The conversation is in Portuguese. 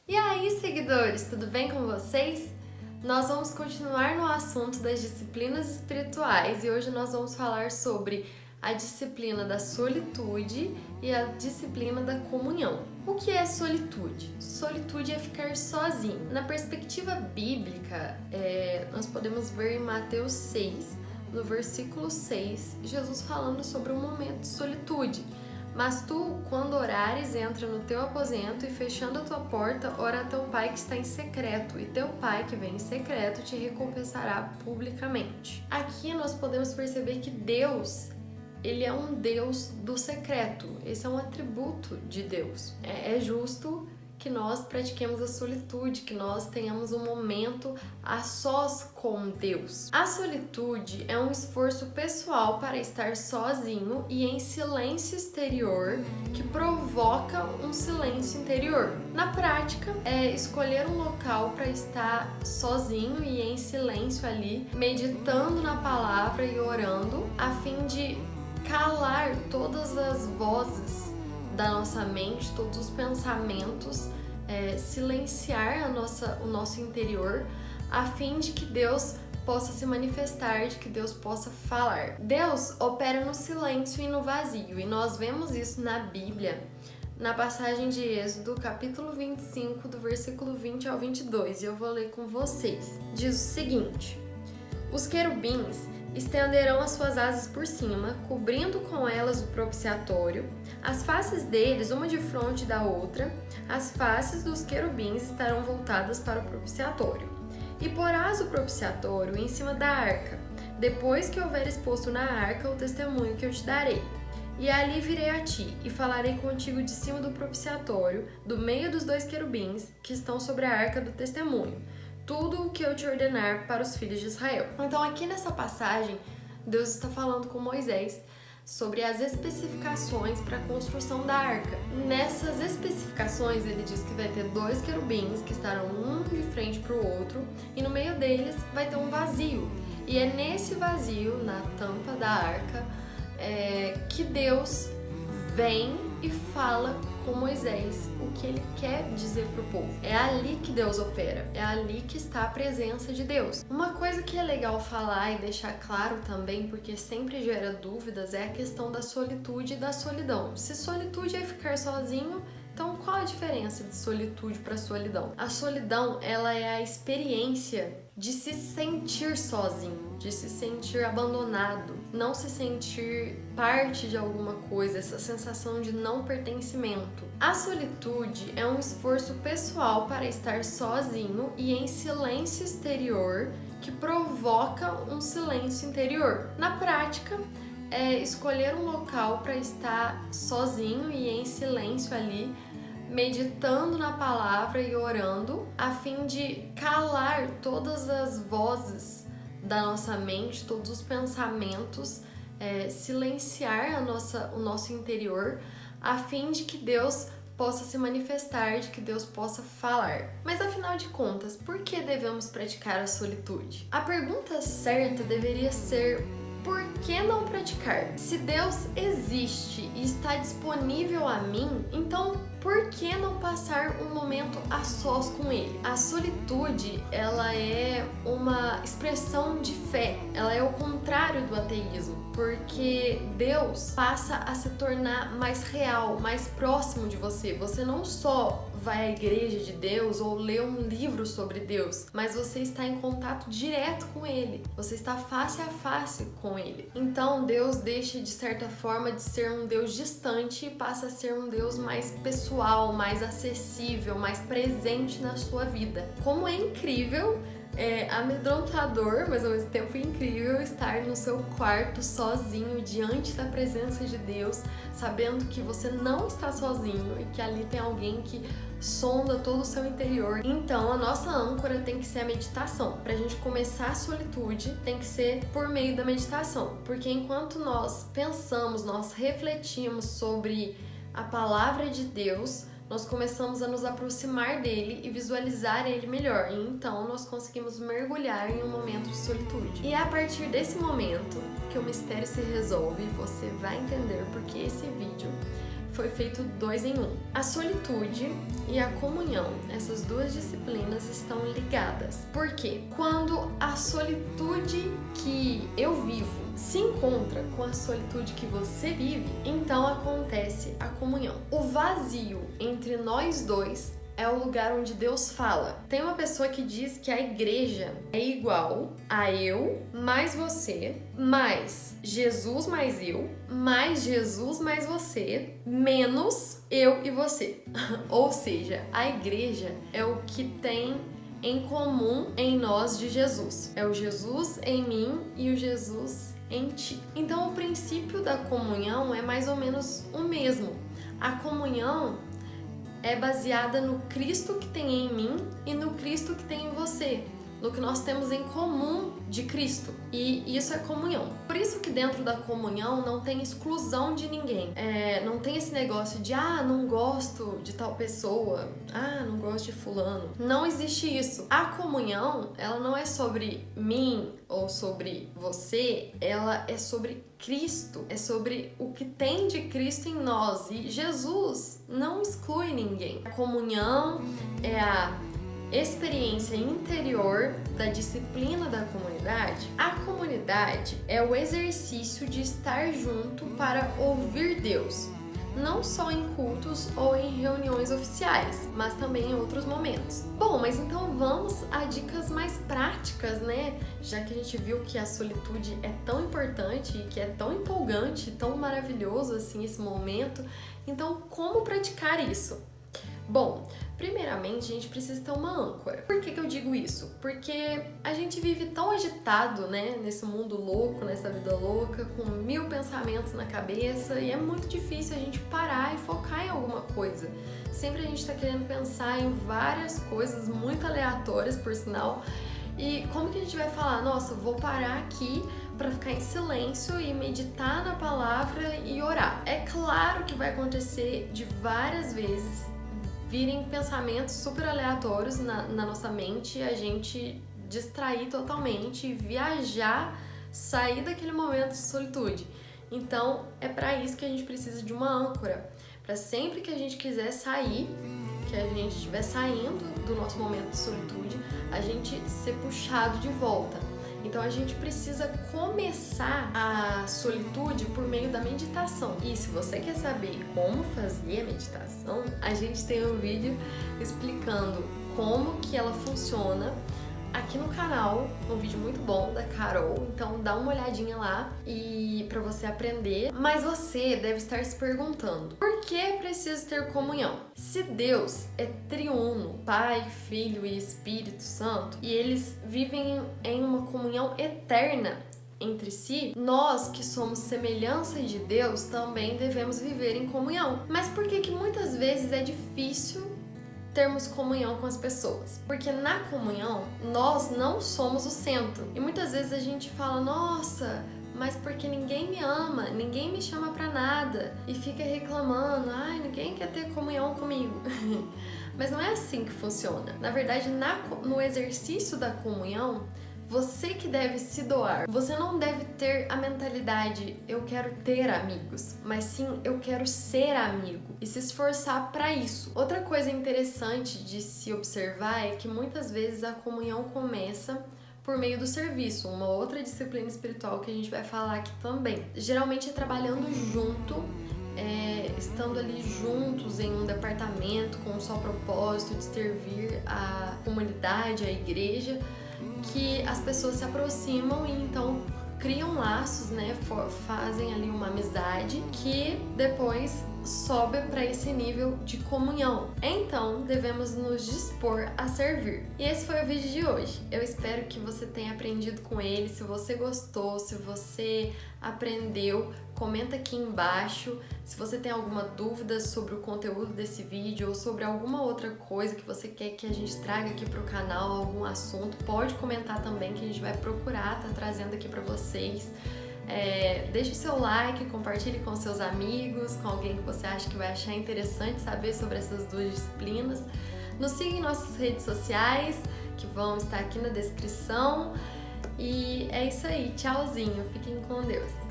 E aí, seguidores, tudo bem com vocês? Nós vamos continuar no assunto das disciplinas espirituais e hoje nós vamos falar sobre a disciplina da solitude e a disciplina da comunhão. O que é solitude? Solitude é ficar sozinho. Na perspectiva bíblica, nós podemos ver em Mateus 6, no versículo 6, Jesus falando sobre um momento de solitude. Mas tu, quando orares, entra no teu aposento e fechando a tua porta, ora a teu pai que está em secreto, e teu pai que vem em secreto te recompensará publicamente. Aqui nós podemos perceber que Deus, ele é um Deus do secreto. Esse é um atributo de Deus. É justo que nós pratiquemos a solitude, que nós tenhamos um momento a sós com Deus. A solitude é um esforço pessoal para estar sozinho e em silêncio exterior que provoca um silêncio interior. Na prática, é escolher um local para estar sozinho e em silêncio ali, meditando na palavra e orando, a fim de calar todas as vozes da nossa mente, todos os pensamentos, silenciar o nosso interior, a fim de que Deus possa se manifestar, de que Deus possa falar. Deus opera no silêncio e no vazio, e nós vemos isso na Bíblia, na passagem de Êxodo, capítulo 25, do versículo 20 ao 22, e eu vou ler com vocês. Diz o seguinte: os querubins estenderão as suas asas por cima, cobrindo com elas o propiciatório. As faces deles, uma de frente da outra, as faces dos querubins estarão voltadas para o propiciatório. E porás o propiciatório em cima da arca, depois que houveres posto na arca o testemunho que eu te darei. E ali virei a ti, e falarei contigo de cima do propiciatório, do meio dos dois querubins que estão sobre a arca do testemunho, tudo o que eu te ordenar para os filhos de Israel. Então aqui nessa passagem, Deus está falando com Moisés sobre as especificações para a construção da arca. Nessas especificações ele diz que vai ter dois querubins que estarão um de frente para o outro e no meio deles vai ter um vazio. E é nesse vazio, na tampa da arca, que Deus vem e fala com Moisés o que ele quer dizer para o povo. É ali que Deus opera, é ali que está a presença de Deus. Uma coisa que é legal falar e deixar claro também, porque sempre gera dúvidas, é a questão da solitude e da solidão. Se solitude é ficar sozinho, então qual a diferença de solitude para solidão? A solidão, ela é a experiência de se sentir sozinho, de se sentir abandonado, não se sentir parte de alguma coisa, essa sensação de não pertencimento. A solitude é um esforço pessoal para estar sozinho e em silêncio exterior que provoca um silêncio interior. Na prática, é escolher um local para estar sozinho e em silêncio ali, meditando na palavra e orando, a fim de calar todas as vozes da nossa mente, todos os pensamentos, silenciar o nosso interior, a fim de que Deus possa se manifestar, de que Deus possa falar. Mas afinal de contas, por que devemos praticar a solitude? A pergunta certa deveria ser: por que não praticar? Se Deus existe e está disponível a mim, então por que não passar um momento a sós com Ele? A solitude, ela é uma expressão de fé, ela é o contrário do ateísmo, porque Deus passa a se tornar mais real, mais próximo de você. Você não só vai à igreja de Deus ou lê um livro sobre Deus, mas você está em contato direto com Ele, você está face a face com Ele. Então Deus deixa de certa forma de ser um Deus distante e passa a ser um Deus mais pessoal, mais acessível, mais presente na sua vida. Como é incrível, amedrontador, mas ao mesmo tempo incrível estar no seu quarto sozinho, diante da presença de Deus, sabendo que você não está sozinho e que ali tem alguém que sonda todo o seu interior. Então a nossa âncora tem que ser a meditação. Pra gente começar a solitude, tem que ser por meio da meditação, porque enquanto nós pensamos, nós refletimos sobre a palavra de Deus, nós começamos a nos aproximar dele e visualizar ele melhor, e então nós conseguimos mergulhar em um momento de solitude. E é a partir desse momento que o mistério se resolve, e você vai entender porque esse vídeo foi feito 2 em 1. A solitude e a comunhão, essas duas disciplinas estão ligadas. Por quê? Quando a solitude que eu vivo se encontra com a solitude que você vive, então acontece a comunhão. O vazio entre nós dois é o lugar onde Deus fala. Tem uma pessoa que diz que a igreja é igual a eu mais você, mais Jesus mais eu, mais Jesus mais você, menos eu e você. Ou seja, a igreja é o que tem em comum em nós de Jesus. É o Jesus em mim e o Jesus em ti. Então o princípio da comunhão é mais ou menos o mesmo. A comunhão é baseada no Cristo que tem em mim e no Cristo que tem em você, no que nós temos em comum de Cristo. E isso é comunhão. Por isso que dentro da comunhão não tem exclusão de ninguém. Não tem esse negócio de, não gosto de tal pessoa, não gosto de fulano. Não existe isso. A comunhão, ela não é sobre mim ou sobre você, ela é sobre Cristo, é sobre o que tem de Cristo em nós. E Jesus não exclui ninguém. A comunhão é a experiência interior da disciplina da comunidade. A comunidade é o exercício de estar junto para ouvir Deus, não só em cultos ou em reuniões oficiais, mas também em outros momentos. Bom, mas então vamos a dicas mais práticas, né? Já que a gente viu que a solitude é tão importante e que é tão empolgante, tão maravilhoso assim esse momento, então como praticar isso? Bom, primeiramente a gente precisa ter uma âncora. Por que eu digo isso? Porque a gente vive tão agitado, né, nesse mundo louco, nessa vida louca, com 1000 pensamentos na cabeça, e é muito difícil a gente parar e focar em alguma coisa. Sempre a gente tá querendo pensar em várias coisas muito aleatórias, por sinal. E como que a gente vai falar, nossa, vou parar aqui para ficar em silêncio e meditar na palavra e orar? É claro que vai acontecer de várias vezes virem pensamentos super aleatórios na nossa mente, a gente distrair totalmente, viajar, sair daquele momento de solitude. Então é para isso que a gente precisa de uma âncora, para sempre que a gente quiser sair, que a gente estiver saindo do nosso momento de solitude, a gente ser puxado de volta. Então a gente precisa começar a solitude por meio da meditação. E se você quer saber como fazer a meditação, a gente tem um vídeo explicando como que ela funciona aqui no canal, um vídeo muito bom da Carol, então dá uma olhadinha lá e para você aprender. Mas você deve estar se perguntando, por que é preciso ter comunhão? Se Deus é triuno, Pai, Filho e Espírito Santo, e eles vivem em uma comunhão eterna entre si, nós que somos semelhança de Deus também devemos viver em comunhão. Mas por que muitas vezes é difícil termos comunhão com as pessoas? Porque na comunhão nós não somos o centro. E muitas vezes a gente fala, nossa, mas porque ninguém me ama, ninguém me chama pra nada, e fica reclamando, ninguém quer ter comunhão comigo. Mas não é assim que funciona. Na verdade, no exercício da comunhão, você que deve se doar. Você não deve ter a mentalidade eu quero ter amigos, mas sim eu quero ser amigo e se esforçar para isso. Outra coisa interessante de se observar é que muitas vezes a comunhão começa por meio do serviço, uma outra disciplina espiritual que a gente vai falar aqui também. Geralmente é trabalhando junto, estando ali juntos em um departamento com um só propósito de servir a comunidade, a igreja, que as pessoas se aproximam e então criam laços, né? Fazem ali uma amizade que depois sobe para esse nível de comunhão. Então, devemos nos dispor a servir. E esse foi o vídeo de hoje. Eu espero que você tenha aprendido com ele. Se você gostou, se você aprendeu, comenta aqui embaixo. Se você tem alguma dúvida sobre o conteúdo desse vídeo ou sobre alguma outra coisa que você quer que a gente traga aqui pro canal, algum assunto, pode comentar também que a gente vai procurar tá trazendo aqui para vocês. Deixe o seu like, compartilhe com seus amigos, com alguém que você acha que vai achar interessante saber sobre essas duas disciplinas. Nos siga em nossas redes sociais, que vão estar aqui na descrição. E é isso aí, tchauzinho, fiquem com Deus!